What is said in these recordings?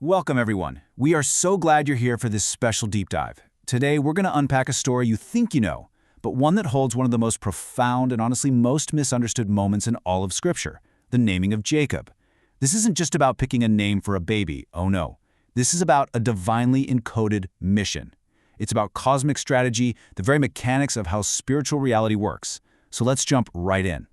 Welcome, everyone. We are so glad you're here for this special deep dive. Today, we're going to unpack a story you think you know, but one that holds one of the most profound and honestly most misunderstood moments in all of Scripture, the naming of Jacob. This isn't just about picking a name for a baby, oh no. This is about a divinely encoded mission. It's about cosmic strategy, the very mechanics of how spiritual reality works. So let's jump right in.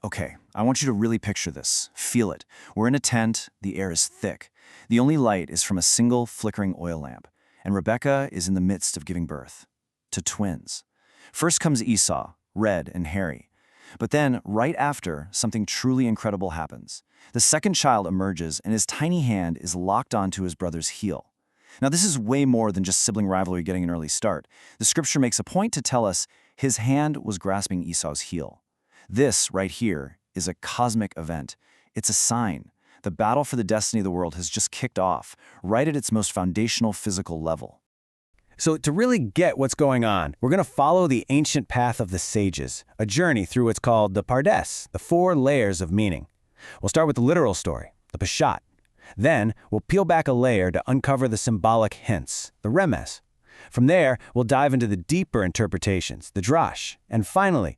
Okay, I want you to really picture this. Feel it. We're in a tent, the air is thick. The only light is from a single flickering oil lamp, and Rebecca is in the midst of giving birth to twins. First comes Esau, red and hairy. But then, right after, something truly incredible happens. The second child emerges, and his tiny hand is locked onto his brother's heel. Now, this is way more than just sibling rivalry getting an early start. The scripture makes a point to tell us his hand was grasping Esau's heel. This, right here, is a cosmic event. It's a sign. The battle for the destiny of the world has just kicked off, right at its most foundational physical level. So to really get what's going on, we're going to follow the ancient path of the sages, a journey through what's called the Pardes, the 4 layers of meaning. We'll start with the literal story, the Peshat. Then we'll peel back a layer to uncover the symbolic hints, the Remes. From there, we'll dive into the deeper interpretations, the Drash. And finally,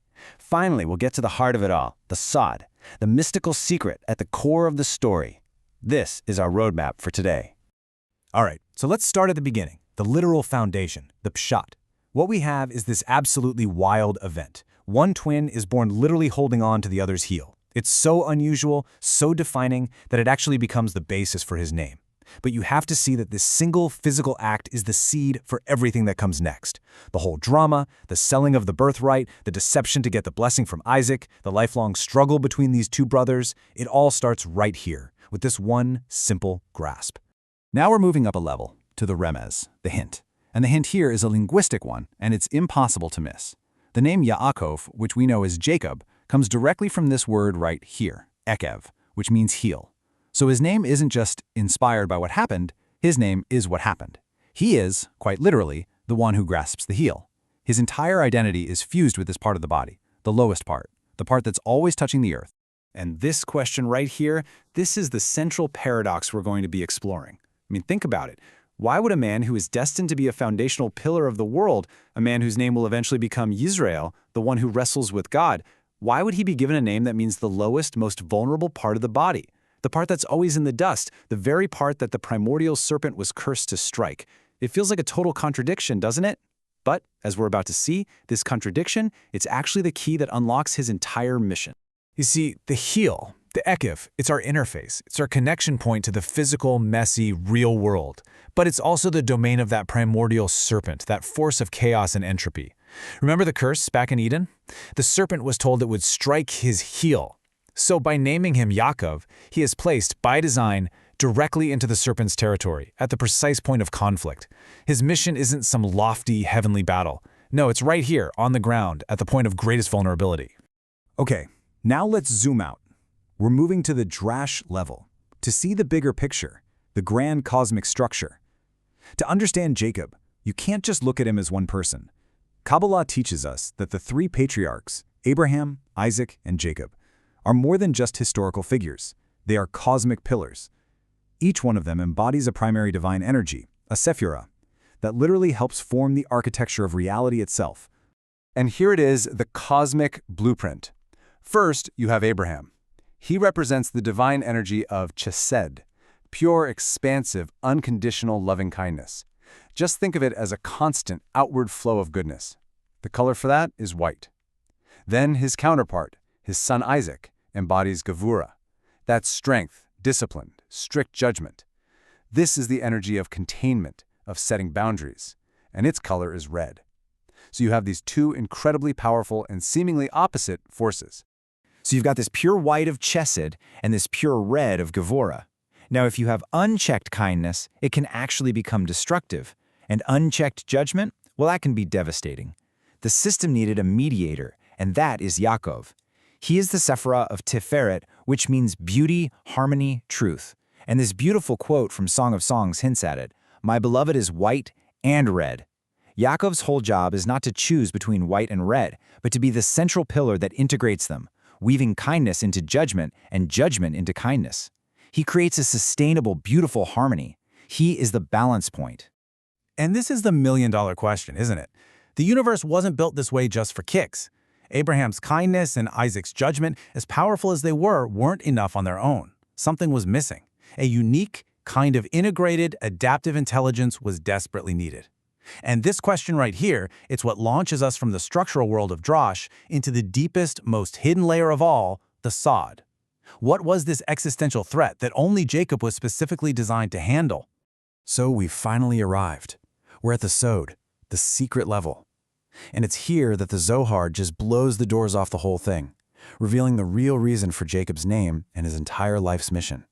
we'll get to the heart of it all, the Sod, the mystical secret at the core of the story. This is our roadmap for today. All right, so let's start at the beginning, the literal foundation, the Pshat. What we have is this absolutely wild event. One twin is born literally holding on to the other's heel. It's so unusual, so defining, that it actually becomes the basis for his name. But you have to see that this single physical act is the seed for everything that comes next. The whole drama, the selling of the birthright, the deception to get the blessing from Isaac, the lifelong struggle between these two brothers, it all starts right here, with this one simple grasp. Now we're moving up a level, to the Remes, the hint. And the hint here is a linguistic one, and it's impossible to miss. The name Yaakov, which we know as Jacob, comes directly from this word right here, Ekev, which means heel. So his name isn't just inspired by what happened, his name is what happened. He is, quite literally, the one who grasps the heel. His entire identity is fused with this part of the body, the lowest part, the part that's always touching the earth. And this question right here, this is the central paradox we're going to be exploring. I mean, think about it. Why would a man who is destined to be a foundational pillar of the world, a man whose name will eventually become Yisrael, the one who wrestles with God, why would he be given a name that means the lowest, most vulnerable part of the body? The part that's always in the dust, the very part that the primordial serpent was cursed to strike. It feels like a total contradiction, doesn't it? But, as we're about to see, this contradiction, it's actually the key that unlocks his entire mission. You see, the heel, the Ekev, it's our interface. It's our connection point to the physical, messy, real world. But it's also the domain of that primordial serpent, that force of chaos and entropy. Remember the curse back in Eden? The serpent was told it would strike his heel. So by naming him Yaakov, he is placed, by design, directly into the serpent's territory, at the precise point of conflict. His mission isn't some lofty, heavenly battle. No, it's right here, on the ground, at the point of greatest vulnerability. Okay, now let's zoom out. We're moving to the Drash level, to see the bigger picture, the grand cosmic structure. To understand Jacob, you can't just look at him as one person. Kabbalah teaches us that the 3 patriarchs, Abraham, Isaac, and Jacob, are more than just historical figures. They are cosmic pillars. Each one of them embodies a primary divine energy, a sephirah, that literally helps form the architecture of reality itself. And here it is, the cosmic blueprint. First, you have Abraham. He represents the divine energy of chesed, pure, expansive, unconditional loving kindness. Just think of it as a constant outward flow of goodness. The color for that is white. Then his counterpart, his son Isaac, embodies Gevurah. That's strength, discipline, strict judgment. This is the energy of containment, of setting boundaries, and its color is red. So you have these 2 incredibly powerful and seemingly opposite forces. So you've got this pure white of Chesed and this pure red of Gevurah. Now, if you have unchecked kindness, it can actually become destructive. And unchecked judgment, well, that can be devastating. The system needed a mediator, and that is Yaakov. He is the Sephirah of Tiferet, which means beauty, harmony, truth. And this beautiful quote from Song of Songs hints at it. My beloved is white and red. Yaakov's whole job is not to choose between white and red, but to be the central pillar that integrates them, weaving kindness into judgment and judgment into kindness. He creates a sustainable, beautiful harmony. He is the balance point. And this is the million-dollar question, isn't it? The universe wasn't built this way just for kicks. Abraham's kindness and Isaac's judgment, as powerful as they were, weren't enough on their own. Something was missing. A unique, kind of integrated, adaptive intelligence was desperately needed. And this question right here, it's what launches us from the structural world of Drosh into the deepest, most hidden layer of all, the sod. What was this existential threat that only Jacob was specifically designed to handle? So we've finally arrived. We're at the sod, the secret level. And it's here that the Zohar just blows the doors off the whole thing, revealing the real reason for Jacob's name and his entire life's mission.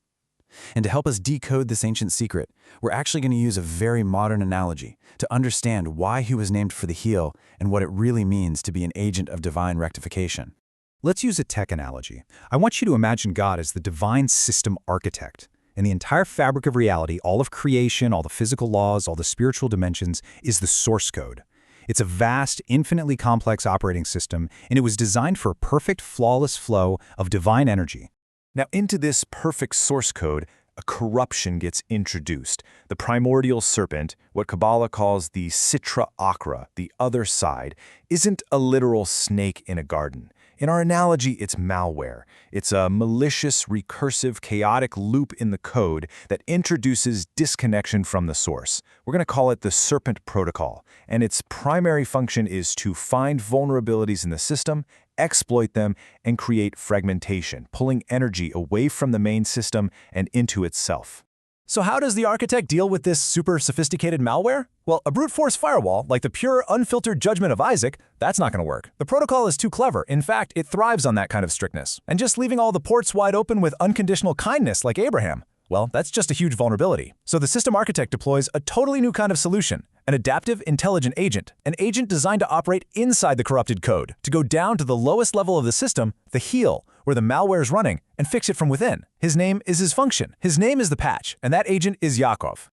And to help us decode this ancient secret, we're actually going to use a very modern analogy to understand why he was named for the heel and what it really means to be an agent of divine rectification. Let's use a tech analogy. I want you to imagine God as the divine system architect. And the entire fabric of reality, all of creation, all the physical laws, all the spiritual dimensions, is the source code. It's a vast, infinitely complex operating system, and it was designed for a perfect, flawless flow of divine energy. Now, into this perfect source code, a corruption gets introduced. The primordial serpent, what Kabbalah calls the Sitra Achra, the other side, isn't a literal snake in a garden. In our analogy, it's malware. It's a malicious, recursive, chaotic loop in the code that introduces disconnection from the source. We're going to call it the Serpent Protocol, and its primary function is to find vulnerabilities in the system, exploit them, and create fragmentation, pulling energy away from the main system and into itself. So how does the architect deal with this super sophisticated malware? Well, a brute force firewall, like the pure, unfiltered judgment of Isaac, that's not going to work. The protocol is too clever. In fact, it thrives on that kind of strictness. And just leaving all the ports wide open with unconditional kindness like Abraham, well, that's just a huge vulnerability. So the system architect deploys a totally new kind of solution, an adaptive, intelligent agent, an agent designed to operate inside the corrupted code, to go down to the lowest level of the system, the heel, where the malware is running, and fix it from within. His name is his function. His name is the patch, and that agent is Yaakov.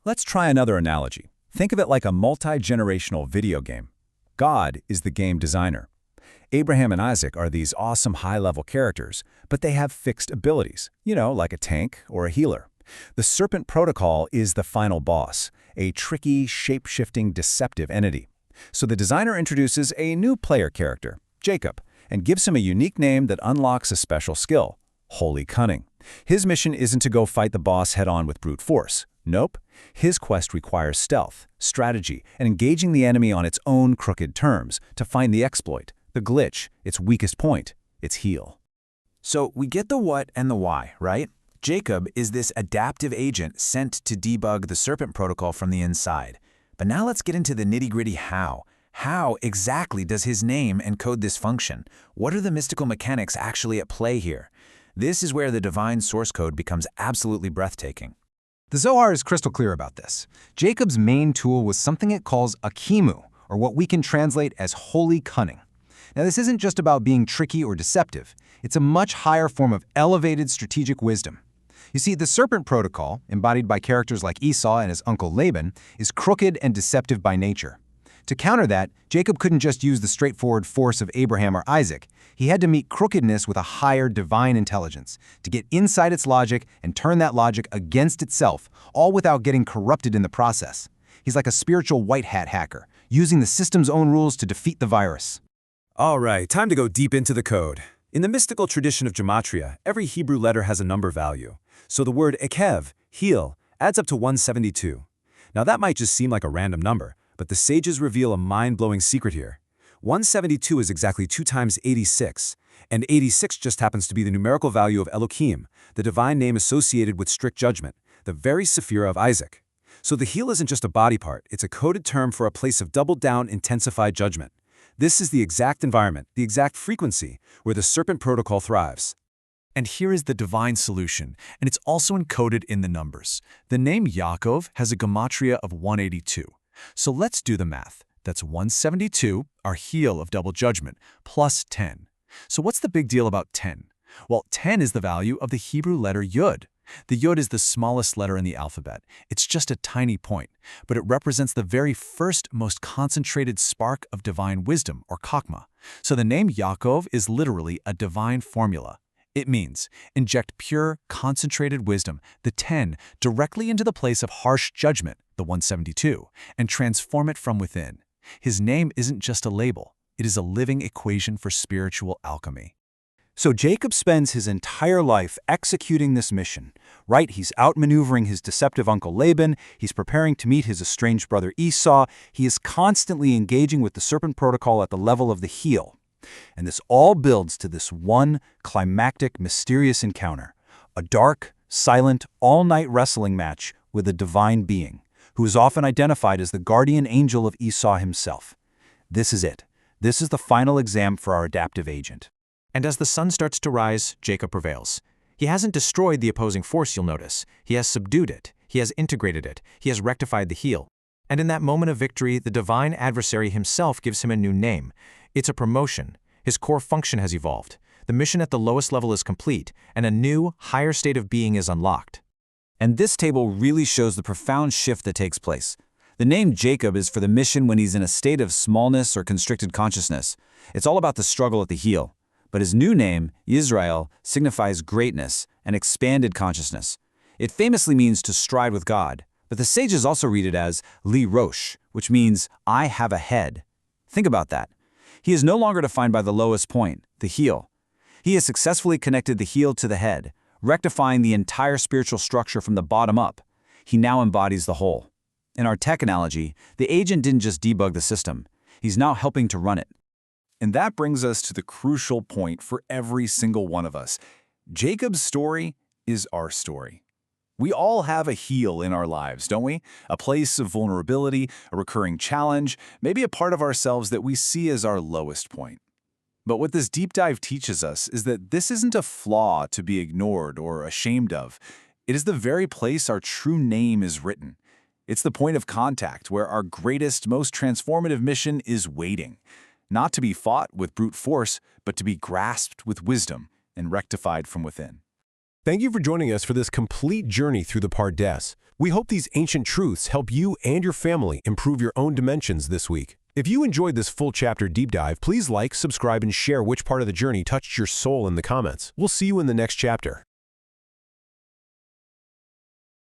Let's try another analogy. Think of it like a multi-generational video game. God is the game designer. Abraham and Isaac are these awesome high-level characters, but they have fixed abilities, like a tank or a healer. The Serpent Protocol is the final boss, a tricky, shape-shifting, deceptive entity. So the designer introduces a new player character, Jacob, and gives him a unique name that unlocks a special skill, Holy Cunning. His mission isn't to go fight the boss head-on with brute force. Nope. His quest requires stealth, strategy, and engaging the enemy on its own crooked terms to find the exploit, the glitch, its weakest point, its heel. So we get the what and the why, right? Jacob is this adaptive agent sent to debug the Serpent Protocol from the inside. But now let's get into the nitty-gritty how. How exactly does his name encode this function? What are the mystical mechanics actually at play here? This is where the divine source code becomes absolutely breathtaking. The Zohar is crystal clear about this. Jacob's main tool was something it calls a kimu, or what we can translate as holy cunning. Now, this isn't just about being tricky or deceptive. It's a much higher form of elevated strategic wisdom. You see, the Serpent Protocol, embodied by characters like Esau and his uncle Laban, is crooked and deceptive by nature. To counter that, Jacob couldn't just use the straightforward force of Abraham or Isaac. He had to meet crookedness with a higher divine intelligence, to get inside its logic and turn that logic against itself, all without getting corrupted in the process. He's like a spiritual white hat hacker, using the system's own rules to defeat the virus. All right, time to go deep into the code. In the mystical tradition of gematria, every Hebrew letter has a number value. So the word Ekev, heel, adds up to 172. Now that might just seem like a random number, but the sages reveal a mind-blowing secret here. 172 is exactly 2 times 86, and 86 just happens to be the numerical value of Elohim, the divine name associated with strict judgment, the very Sephirah of Isaac. So the heel isn't just a body part, it's a coded term for a place of doubled-down, intensified judgment. This is the exact environment, the exact frequency, where the Serpent Protocol thrives. And here is the divine solution, and it's also encoded in the numbers. The name Yaakov has a gematria of 182. So let's do the math. That's 172, our heel of double judgment, plus 10. So what's the big deal about 10? Well, 10 is the value of the Hebrew letter Yud. The Yud is the smallest letter in the alphabet. It's just a tiny point, but it represents the very first, most concentrated spark of divine wisdom, or Chokmah. So the name Yaakov is literally a divine formula. It means inject pure, concentrated wisdom, the 10, directly into the place of harsh judgment, the 172, and transform it from within. His name isn't just a label, it is a living equation for spiritual alchemy. So Jacob spends his entire life executing this mission, right? He's outmaneuvering his deceptive uncle Laban, he's preparing to meet his estranged brother Esau, he is constantly engaging with the serpent protocol at the level of the heel. And this all builds to this one climactic, mysterious encounter, a dark, silent, all-night wrestling match with a divine being, who is often identified as the guardian angel of Esau himself. This is it. This is the final exam for our adaptive agent. And as the sun starts to rise, Jacob prevails. He hasn't destroyed the opposing force, you'll notice. He has subdued it. He has integrated it. He has rectified the heel. And in that moment of victory, the divine adversary himself gives him a new name. It's a promotion. His core function has evolved. The mission at the lowest level is complete, and a new, higher state of being is unlocked. And this table really shows the profound shift that takes place. The name Jacob is for the mission when he's in a state of smallness or constricted consciousness. It's all about the struggle at the heel. But his new name, Israel, signifies greatness and expanded consciousness. It famously means to stride with God, but the sages also read it as Li Rosh, which means I have a head. Think about that. He is no longer defined by the lowest point, the heel. He has successfully connected the heel to the head, rectifying the entire spiritual structure from the bottom up. He now embodies the whole. In our tech analogy, the agent didn't just debug the system. He's now helping to run it. And that brings us to the crucial point for every single one of us. Jacob's story is our story. We all have a heel in our lives, don't we? A place of vulnerability, a recurring challenge, maybe a part of ourselves that we see as our lowest point. But what this deep dive teaches us is that this isn't a flaw to be ignored or ashamed of. It is the very place our true name is written. It's the point of contact where our greatest, most transformative mission is waiting. Not to be fought with brute force, but to be grasped with wisdom and rectified from within. Thank you for joining us for this complete journey through the Pardes. We hope these ancient truths help you and your family improve your own dimensions this week. If you enjoyed this full chapter deep dive, please like, subscribe, and share which part of the journey touched your soul in the comments. We'll see you in the next chapter.